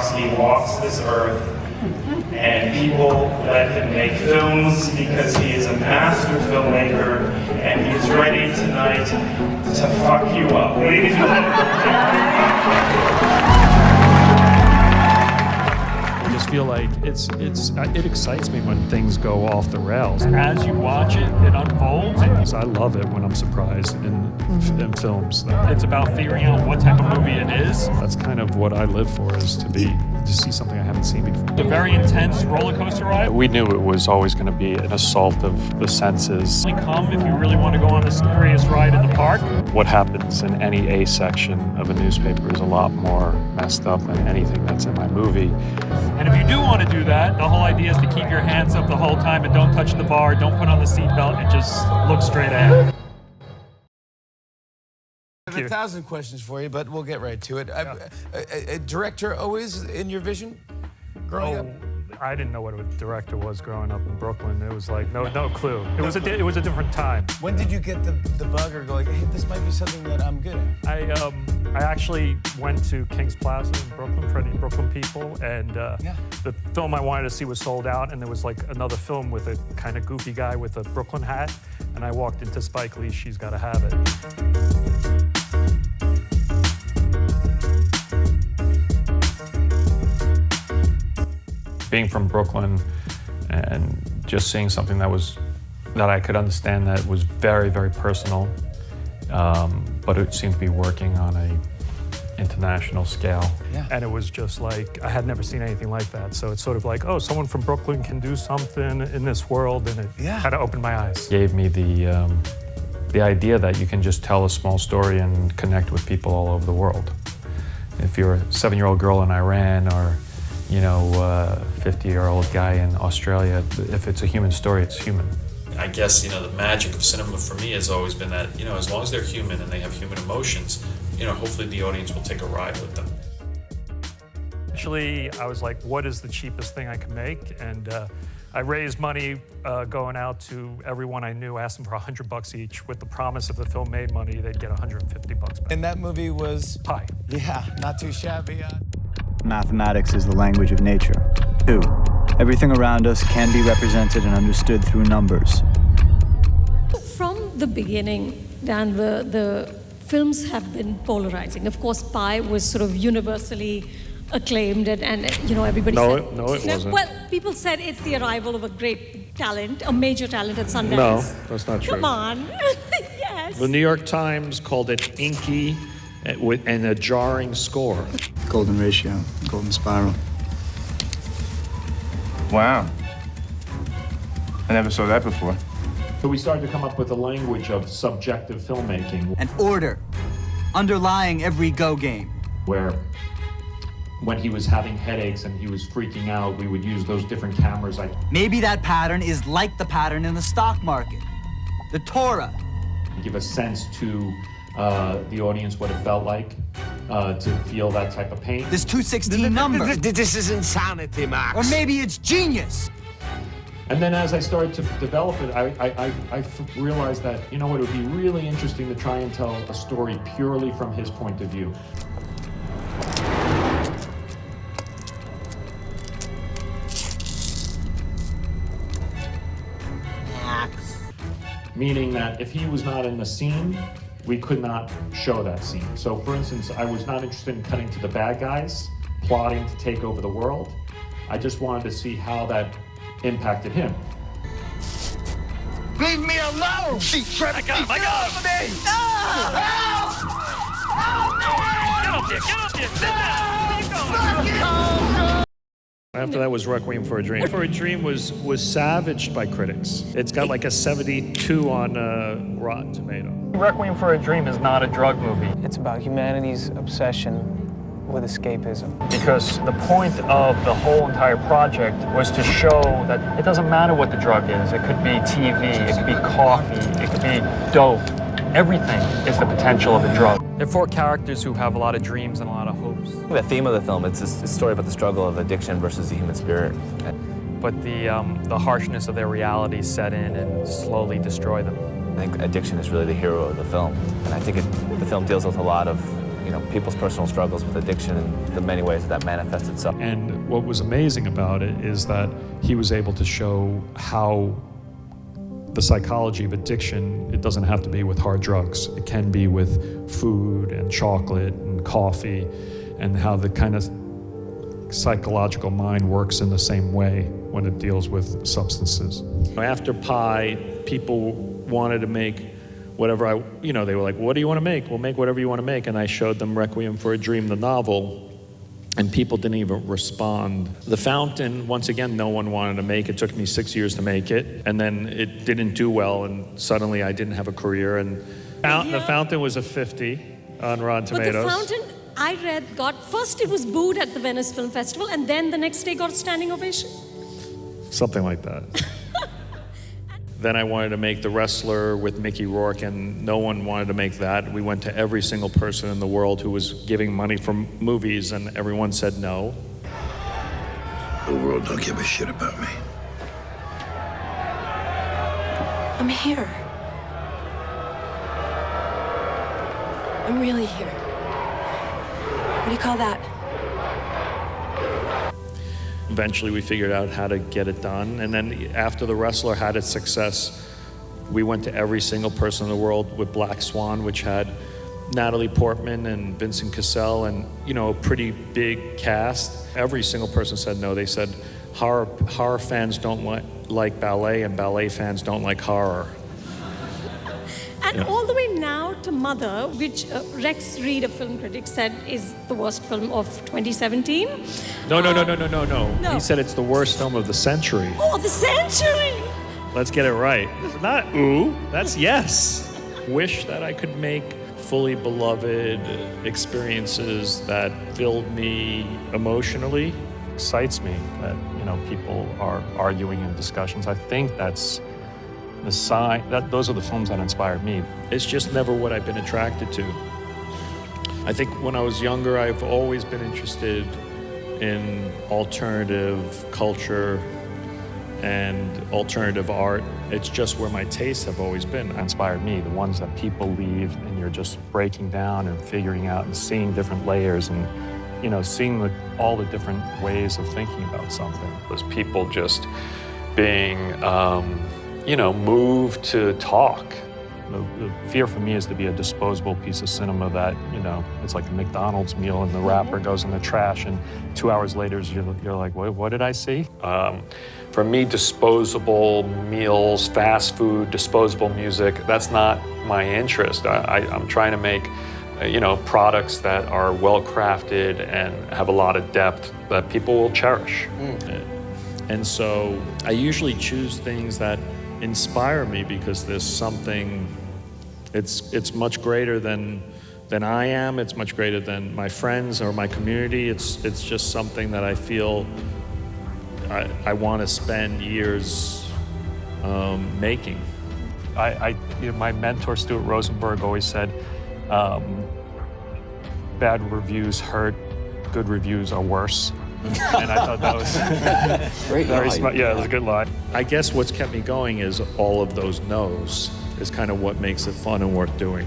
Aronofsky walks this earth, and people let him make films because he is a master filmmaker, and he's ready tonight to fuck you up. Ladies and gentlemen. I just feel like it excites me when things go off the rails. As you watch it, it unfolds. I love it when I'm surprised in films. It's about figuring out what type of movie it is. That's kind of what I live for, is to see something I haven't seen before. It's a very intense roller coaster ride. We knew it was always going to be an assault of the senses. Only come if you really want to go on the scariest ride in the park. What happens in any A section of a newspaper is a lot more messed up than anything that's in my movie. And if you do want to do that, the whole idea is to keep your hands up the whole time and don't touch the bar, don't put on the seatbelt, and just look straight ahead. I have 1,000 questions for you, but we'll get right to it. A director always in your vision growing up? I didn't know what a director was growing up in Brooklyn. It was like no clue. It was a different time. When did you get the bug or go like, hey, this might be something that I'm good at? I actually went to King's Plaza in Brooklyn for any Brooklyn people, and the film I wanted to see was sold out, and there was like another film with a kind of goofy guy with a Brooklyn hat, and I walked into Spike Lee's She's Gotta Have It. Being from Brooklyn and just seeing something that I could understand that was very, very personal, but it seemed to be working on a international scale. Yeah. And it was just like, I had never seen anything like that. So it's sort of like, oh, someone from Brooklyn can do something in this world, and it kind of opened my eyes. It gave me the idea that you can just tell a small story and connect with people all over the world. If you're a 7-year-old girl in Iran, or 50-year-old guy in Australia, if it's a human story, it's human. I guess, the magic of cinema for me has always been that, as long as they're human and they have human emotions, hopefully the audience will take a ride with them. Actually, I was like, what is the cheapest thing I can make? And I raised money going out to everyone I knew, asked them for $100 each, with the promise if the film made money, they'd get $150 back. And that movie was? Pi. Yeah, not too shabby. Mathematics is the language of nature. 2. Everything around us can be represented and understood through numbers. From the beginning, Dan, the films have been polarizing. Of course, Pi was sort of universally acclaimed, and everybody said... No, it wasn't. Well, people said it's the arrival of a great talent, a major talent at Sundance. No, that's not true. Come on. Yes. The New York Times called it inky and a jarring score. Golden ratio, golden spiral. Wow. I never saw that before. So we started to come up with a language of subjective filmmaking. An order underlying every Go game. Where when he was having headaches and he was freaking out, we would use those different cameras. Maybe that pattern is like the pattern in the stock market. The Torah. Give a sense to the audience what it felt like to feel that type of pain. This 216 number. This is insanity, Max. Or maybe it's genius. And then as I started to develop it, I realized that, it would be really interesting to try and tell a story purely from his point of view. Max. Meaning that if he was not in the scene, we could not show that scene. So for instance, I was not interested in cutting to the bad guys plotting to take over the world. I just wanted to see how that impacted him. Leave me alone! I got him! Help! Get up there! Sit down! Keep going! After that was Requiem for a Dream. For a Dream was savaged by critics. It's got like a 72 on Rotten Tomato. Requiem for a Dream is not a drug movie. It's about humanity's obsession with escapism. Because the point of the whole entire project was to show that it doesn't matter what the drug is. It could be TV, it could be coffee, it could be dope. Everything is the potential of a drug. They're 4 characters who have a lot of dreams and a lot of hopes. The theme of the film, it's a story about the struggle of addiction versus the human spirit. But the harshness of their reality set in and slowly destroy them. I think addiction is really the hero of the film. And I think the film deals with a lot of people's personal struggles with addiction and the many ways that manifests itself. And what was amazing about it is that he was able to show how the psychology of addiction, it doesn't have to be with hard drugs. It can be with food and chocolate and coffee, and how the kind of psychological mind works in the same way when it deals with substances. After Pi, people wanted to make whatever they were like, what do you want to make? We'll make whatever you want to make. And I showed them Requiem for a Dream, the novel, and people didn't even respond. The Fountain, once again, no one wanted to make. It took me 6 years to make it, and then it didn't do well, and suddenly I didn't have a career. And The Fountain was a 50 on Rotten Tomatoes. But The Fountain, I read, first it was booed at the Venice Film Festival, and then the next day got a standing ovation. Something like that. Then I wanted to make The Wrestler with Mickey Rourke, and no one wanted to make that. We went to every single person in the world who was giving money for movies, and everyone said no. The world don't give a shit about me. I'm here. I'm really here. What do you call that? Eventually we figured out how to get it done, and then after The Wrestler had its success, we went to every single person in the world with Black Swan, which had Natalie Portman and Vincent Cassel and, a pretty big cast. Every single person said no. They said horror fans don't like ballet, and ballet fans don't like horror. And all the way now to Mother, which Rex Reed, a film critic, said is the worst film of 2017. No. He said it's the worst film of the century. Oh, the century! Let's get it right. Not ooh, that's yes. Wish that I could make fully beloved experiences that filled me emotionally. Excites me that, people are arguing in discussions. I think that's the sign that those are the films that inspired me. It's just never what I've been attracted to. I think when I was younger, I've always been interested in alternative culture and alternative art. It's just where my tastes have always been. Inspired me, the ones that people leave and you're just breaking down and figuring out and seeing different layers and seeing all the different ways of thinking about something. Those people just being moved to talk. The fear for me is to be a disposable piece of cinema that, it's like a McDonald's meal and the wrapper goes in the trash and 2 hours later you're like, what did I see? For me, disposable meals, fast food, disposable music, that's not my interest. I'm trying to make, products that are well-crafted and have a lot of depth that people will cherish. And so I usually choose things that inspire me because there's something, it's much greater than I am, it's much greater than my friends or my community. It's just something that I feel I want to spend years making. My mentor, Stuart Rosenberg, always said, bad reviews hurt, good reviews are worse. And I thought that was very smart. Yeah, it was a good line. I guess what's kept me going is all of those no's is kind of what makes it fun and worth doing.